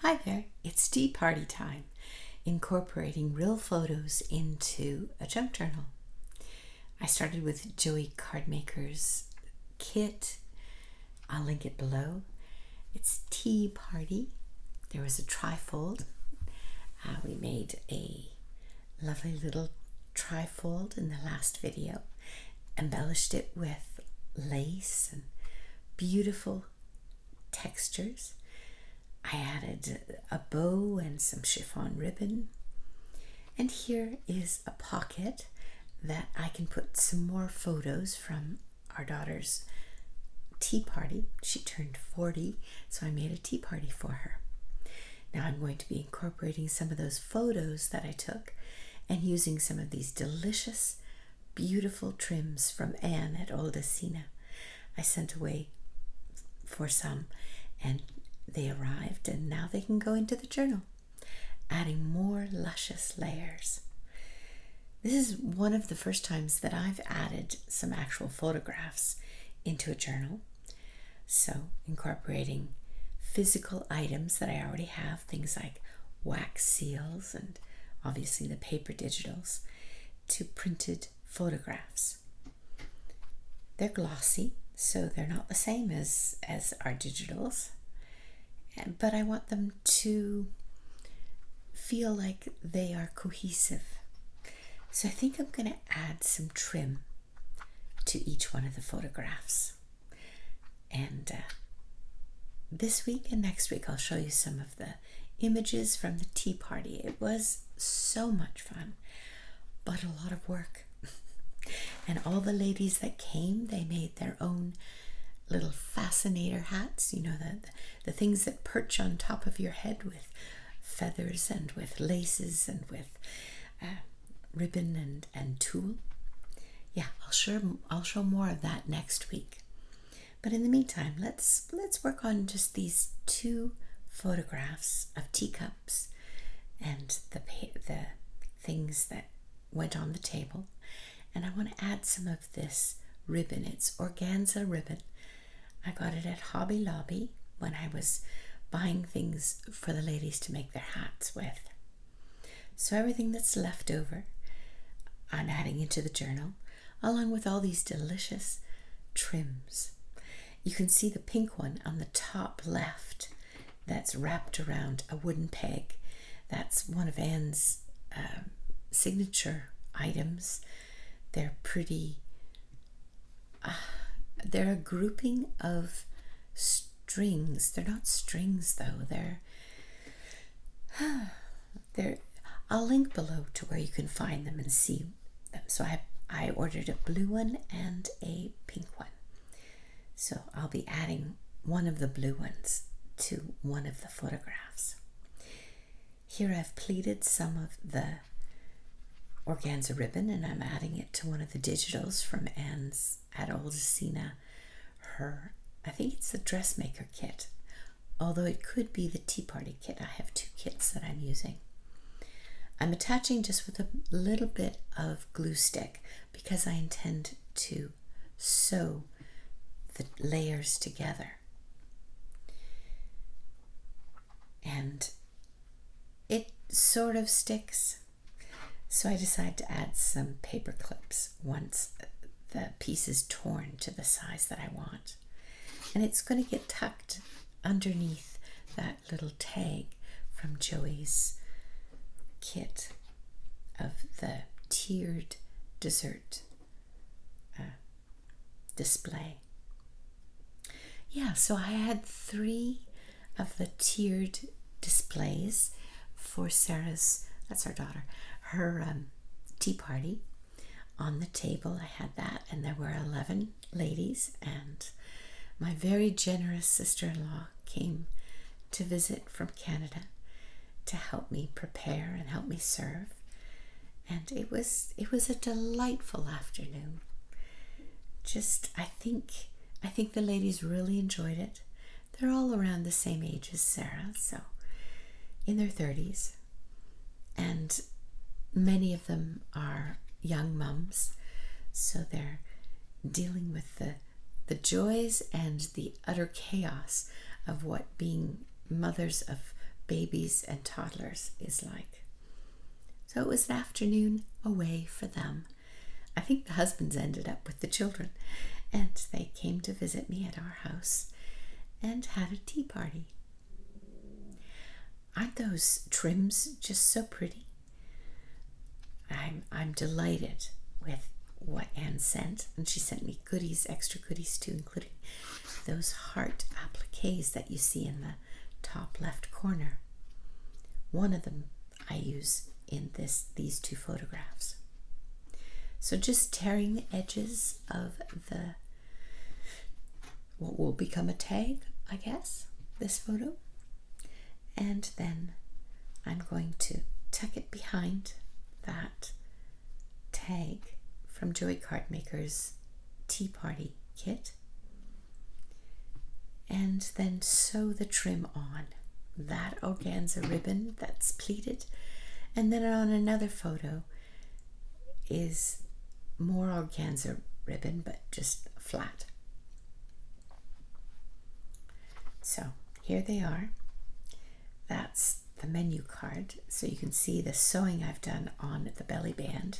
Hi there, it's tea party time, incorporating real photos into a junk journal. I started with Joey Cardmaker's kit. I'll link it below. It's tea party. There was a trifold. We made a lovely little trifold in the last video, embellished it with lace and beautiful textures. I added a bow and some chiffon ribbon. And here is a pocket that I can put some more photos from our daughter's tea party. She turned 40, so I made a tea party for her. Now I'm going to be incorporating some of those photos that I took and using some of these delicious, beautiful trims from Anne at Oldesina. I sent away for some and they arrived, and now they can go into the journal, adding more luscious layers. This is one of the first times that I've added some actual photographs into a journal. So incorporating physical items that I already have, things like wax seals and obviously the paper digitals, to printed photographs. They're glossy, so they're not the same as our digitals, but I want them to feel like they are cohesive. So I think I'm going to add some trim to each one of the photographs. And this week and next week I'll show you some of the images from the tea party. It was so much fun, but a lot of work. And all the ladies that came, they made their own little fascinator hats, you know, the things that perch on top of your head with feathers and with laces and with ribbon and tulle. Yeah, I'll show more of that next week. But in the meantime, let's work on just these two photographs of teacups and the things that went on the table. And I want to add some of this ribbon. It's organza ribbon. I got it at Hobby Lobby when I was buying things for the ladies to make their hats with. So everything that's left over, I'm adding into the journal, along with all these delicious trims. You can see the pink one on the top left that's wrapped around a wooden peg. That's one of Anne's signature items. They're pretty. They're a grouping of strings. They're not strings though. They're. I'll link below to where you can find them and see them. So I ordered a blue one and a pink one. So I'll be adding one of the blue ones to one of the photographs. Here I've pleated some of the organza ribbon and I'm adding it to one of the digitals from Anne's at Oldesina. I think it's the dressmaker kit, although it could be the tea party kit. I have two kits that I'm using. I'm attaching just with a little bit of glue stick because I intend to sew the layers together. And it sort of sticks. So I decided to add some paper clips once the piece is torn to the size that I want. And it's going to get tucked underneath that little tag from Joey's kit of the tiered dessert display. Yeah, so I had 3 of the tiered displays for Sarah's, that's our daughter, her tea party. On the table I had that, and there were 11 ladies, and my very generous sister-in-law came to visit from Canada to help me prepare and help me serve. And it was a delightful afternoon. I think the ladies really enjoyed it. They're all around the same age as Sarah, so in their 30s. And many of them are young mums, so they're dealing with the joys and the utter chaos of what being mothers of babies and toddlers is like. So it was an afternoon away for them. I think the husbands ended up with the children, and they came to visit me at our house and had a tea party. Aren't those trims just so pretty? I'm delighted with what Anne sent, and she sent me goodies, extra goodies too, including those heart appliques that you see in the top left corner. One of them I use in these two photographs. So just tearing the edges of what will become a tag, I guess, this photo. And then I'm going to tuck it behind that tag from Joy Cardmaker's Tea Party kit. And then sew the trim on that organza ribbon that's pleated. And then on another photo is more organza ribbon, but just flat. So here they are. That's the menu card. So you can see the sewing I've done on the belly band,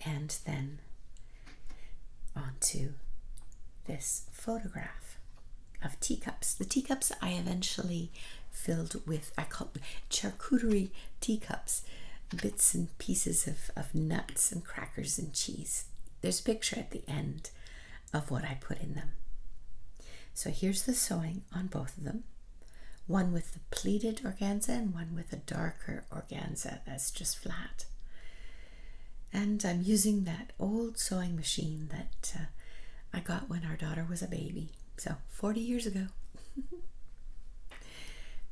and then onto this photograph of teacups. The teacups I eventually filled with, I call them charcuterie teacups, bits and pieces of nuts and crackers and cheese. There's a picture at the end of what I put in them. So here's the sewing on both of them. One with the pleated organza and one with a darker organza that's just flat. And I'm using that old sewing machine that I got when our daughter was a baby. So 40 years ago.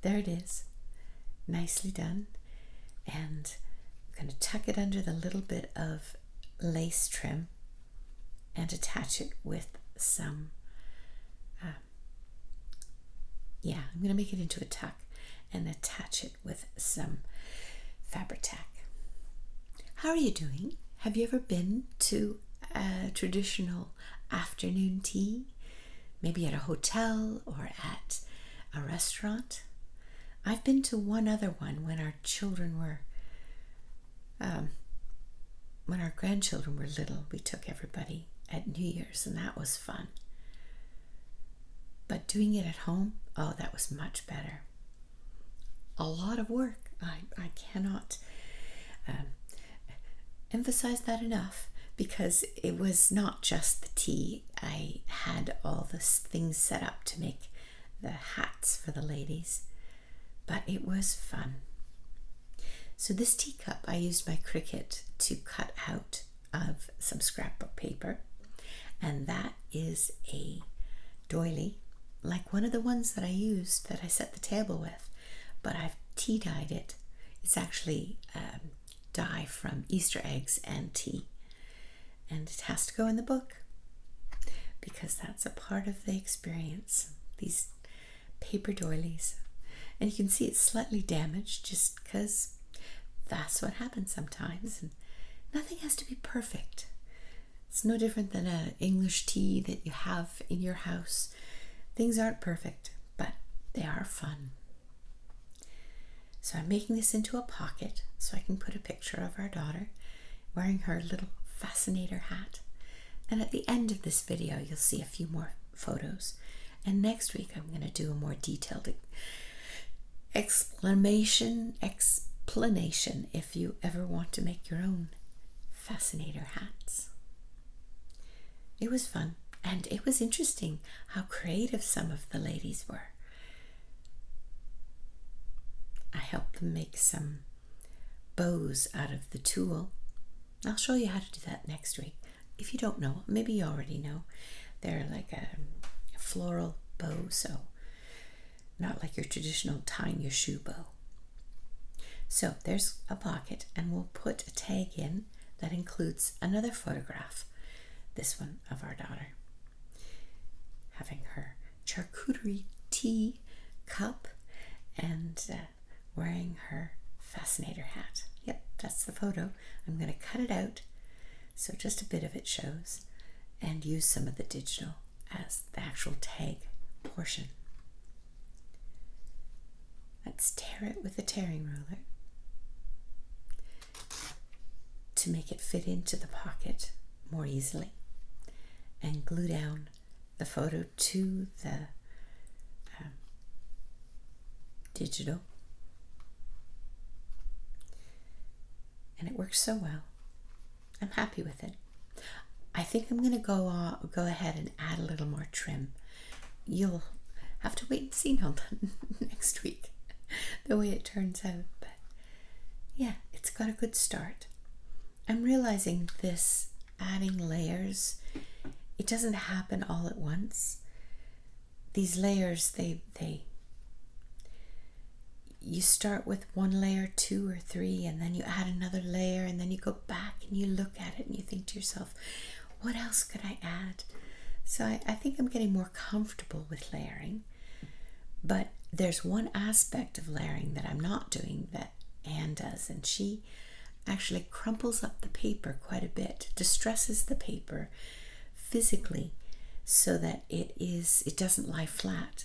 There it is. Nicely done. And I'm going to tuck it under the little bit of lace trim and attach it with some, I'm going to make it into a tuck and attach it with some Fabri-Tac. How are you doing? Have you ever been to a traditional afternoon tea? Maybe at a hotel or at a restaurant? I've been to one other one when our children were, when our grandchildren were little. We took everybody at New Year's, and that was fun. But doing it at home, oh, that was much better. A lot of work. I cannot emphasize that enough, because it was not just the tea. I had all the things set up to make the hats for the ladies, but it was fun. So this teacup, I used my Cricut to cut out of some scrapbook paper, and that is a doily, like one of the ones that I used that I set the table with, but I've tea dyed it. It's actually dye from Easter eggs and tea, and it has to go in the book because that's a part of the experience, these paper doilies. And you can see it's slightly damaged just because that's what happens sometimes, and nothing has to be perfect. It's no different than an English tea that you have in your house. Things aren't perfect, but they are fun. So I'm making this into a pocket so I can put a picture of our daughter wearing her little fascinator hat. And at the end of this video, you'll see a few more photos. And next week, I'm going to do a more detailed explanation if you ever want to make your own fascinator hats. It was fun, and it was interesting how creative some of the ladies were. I helped them make some bows out of the tulle. I'll show you how to do that next week. If you don't know, maybe you already know. They're like a floral bow, so not like your traditional tying your shoe bow. So there's a pocket, and we'll put a tag in that includes another photograph, this one of our daughter, having her charcuterie tea cup and wearing her fascinator hat. Yep, that's the photo. I'm going to cut it out so just a bit of it shows, and use some of the digital as the actual tag portion. Let's tear it with a tearing ruler to make it fit into the pocket more easily, and glue down the photo to the digital. And it works so well. I'm happy with it. I think I'm going to go ahead and add a little more trim. You'll have to wait and see now next week the way it turns out. But yeah, it's got a good start. I'm realizing this adding layers, it doesn't happen all at once. These layers, you start with one layer, 2 or 3, and then you add another layer, and then you go back and you look at it and you think to yourself, what else could I add? So I think I'm getting more comfortable with layering, but there's one aspect of layering that I'm not doing that Anne does, and she actually crumples up the paper quite a bit, distresses the paper physically so that it doesn't lie flat.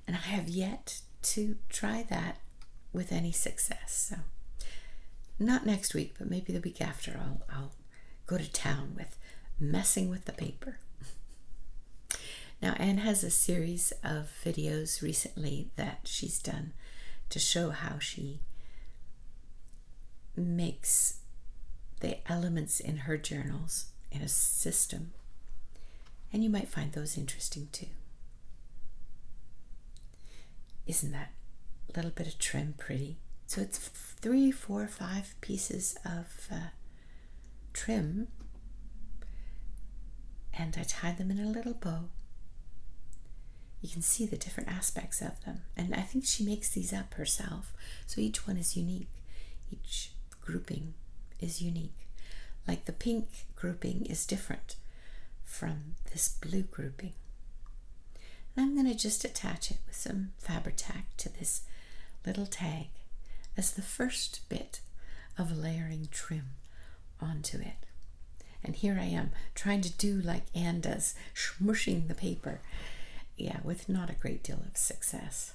And I have yet to try that with any success. So not next week, but maybe the week after I'll go to town with messing with the paper. Now, Anne has a series of videos recently that she's done to show how she makes the elements in her journals in a system, and you might find those interesting too. Isn't that little bit of trim pretty? So it's 3, 4, 5 pieces of trim, and I tied them in a little bow. You can see the different aspects of them, and I think she makes these up herself, so each one is unique. Each grouping is unique. Like the pink grouping is different from this blue grouping. And I'm going to just attach it with some Fabri-Tac to this little tag as the first bit of layering trim onto it. And here I am trying to do like Anne does, smushing the paper. Yeah, with not a great deal of success.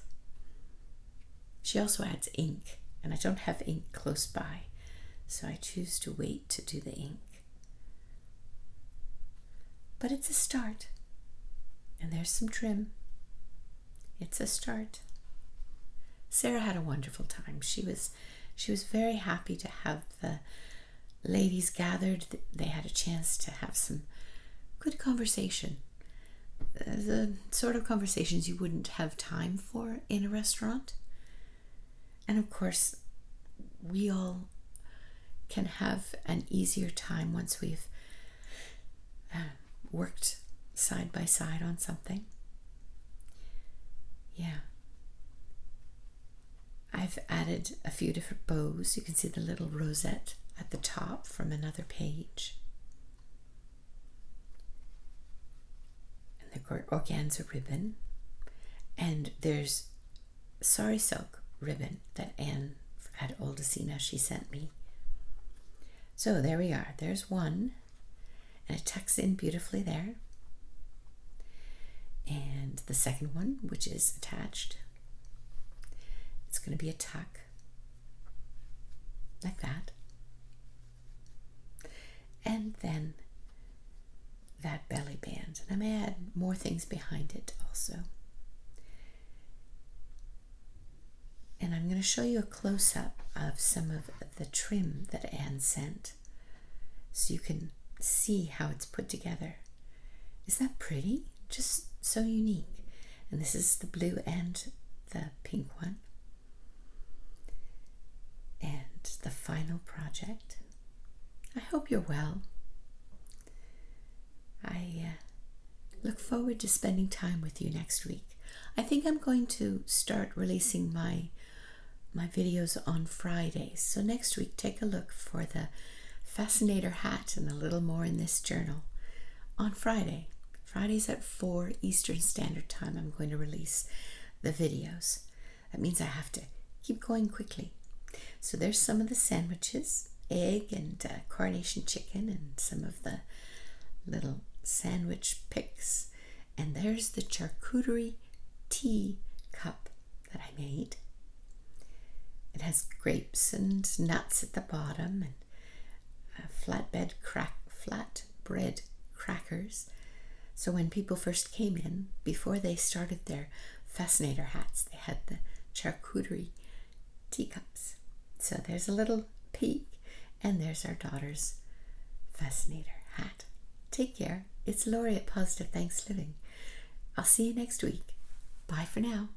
She also adds ink, and I don't have ink close by, so I choose to wait to do the ink. But it's a start, and there's some trim. It's a start. Sarah had a wonderful time. She was very happy to have the ladies gathered. They had a chance to have some good conversation. The sort of conversations you wouldn't have time for in a restaurant. And of course, we all can have an easier time once we've worked side by side on something. Yeah. I've added a few different bows. You can see the little rosette at the top from another page. The organza ribbon, and there's sari silk ribbon that Anne at Oldesina she sent me. So there we are. There's one, and it tucks in beautifully there. And the second one, which is attached, it's going to be a tuck like that, and then that belly band, and I may add more things behind it also. And I'm going to show you a close-up of some of the trim that Anne sent so you can see how it's put together. Isn't that pretty? Just so unique. And this is the blue and the pink one. And the final project. I hope you're well. I look forward to spending time with you next week. I think I'm going to start releasing my videos on Fridays. So next week, take a look for the Fascinator hat and a little more in this journal on Friday. Fridays at 4 Eastern Standard Time, I'm going to release the videos. That means I have to keep going quickly. So there's some of the sandwiches, egg and coronation chicken, and some of the little sandwich picks, and there's the charcuterie tea cup that I made. has grapes and nuts at the bottom, and flatbread crackers. So when people first came in, before they started their fascinator hats, they had the charcuterie teacups. So there's a little peek, and there's our daughter's fascinator hat. Take care. It's Lori at Positive Thanks Living. I'll see you next week. Bye for now.